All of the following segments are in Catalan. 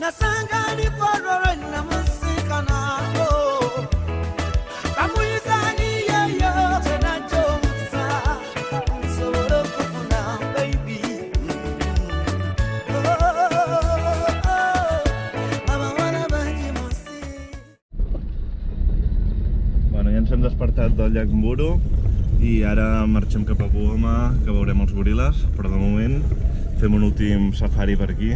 Nasangani parora na musikana kamuyizani yeyo tena jomsa solo kufuna baby amamana banji musi. Bueno, ja ens hem despertat del llac Mburo i ara marxem cap a Bugoma, que veurem els goril·les, però de moment fem un últim safari per aquí.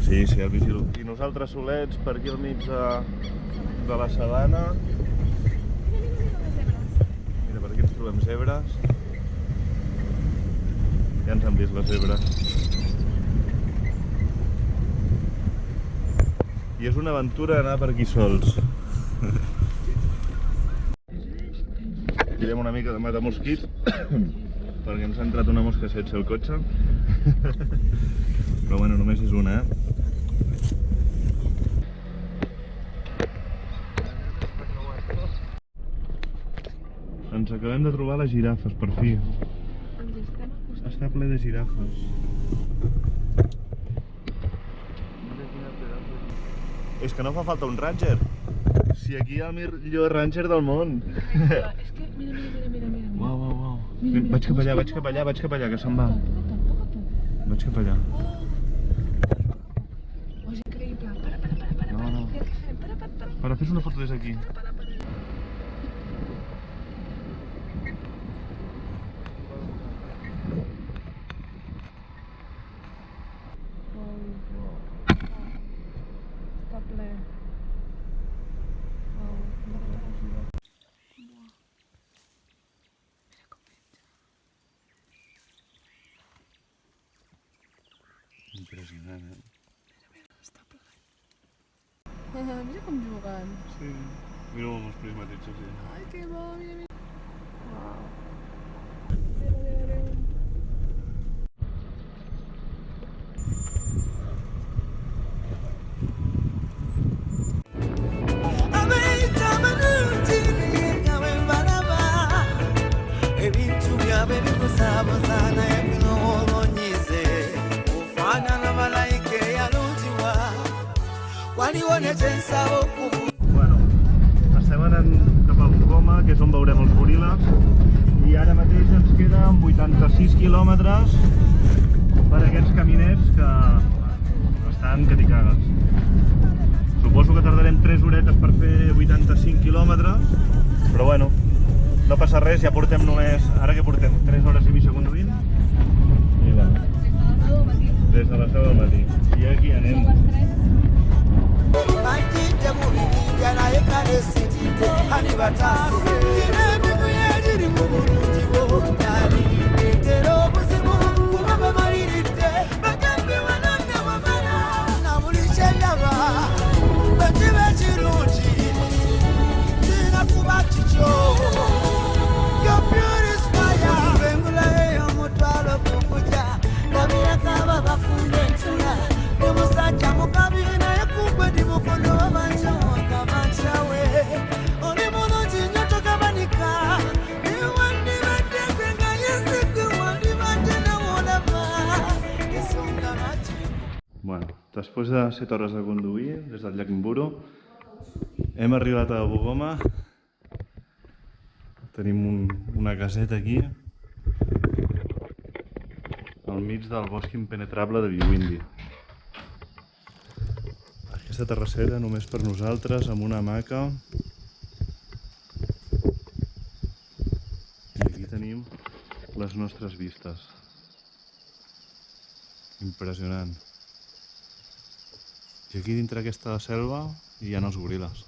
Sí, el vigilo. I nosaltres solets per aquí al mig de la sabana. Mira, per aquí ens trobem zebres. Ja ens han vist les zebres. I és una aventura anar per aquí sols. Tirem una mica de matamosquit perquè ens ha entrat una mosca sense al cotxe. Però bueno, només és una, Ens acabem de trobar les girafes, per fi. Està ple de girafes. És que no fa falta un ranger. Si aquí hi ha el millor ranger del món. És que, mira. Uau. Vaig cap allà, que se'n va. Vaig cap allà. Oh, és increïble. Para. No. Para, fes una foto des d'aquí. Està ple. Impressionant, Està ple. Mira com juguen. Sí. Mira amb els prismàtics, sí. Ai, que bo, mira. Uau. Ebintu byabe bikusabazana ebinoolonyize ofaanana malayika eyalungiwa waliwo ne kyensaba okubu. Bueno, estem anant cap a Bugoma, que és on veurem els goril·les, i ara mateix ens queden 86 quilòmetres per aquests caminets que estan que t'hi cagues. Suposo que tardarem 3 horetes per fer 85 quilòmetres, però bueno, no passa res, ja portem només, ara que portem 3 hores i mitja conduint, i va. Des de les 10 del matí. I aquí anem. Bajjidde mu bibinja naye kale sitidde ani bataase era emimu yegiri mu bulungi bwo yali etera obuzibu kuba bamaliridde bagambe wanange wamala na buli kyendaba bwe kiba ekirungi kirina kuba kikyo. Bueno, després de 7 hores de conduir des del llac Mburo, hem arribat a Bugoma. Tenim una caseta aquí, al mig del bosc impenetrable de Viuindi. Aquesta terrassera només per nosaltres, amb una hamaca. I aquí tenim les nostres vistes. Impressionant. I aquí dintre aquesta selva hi ha els goril·les.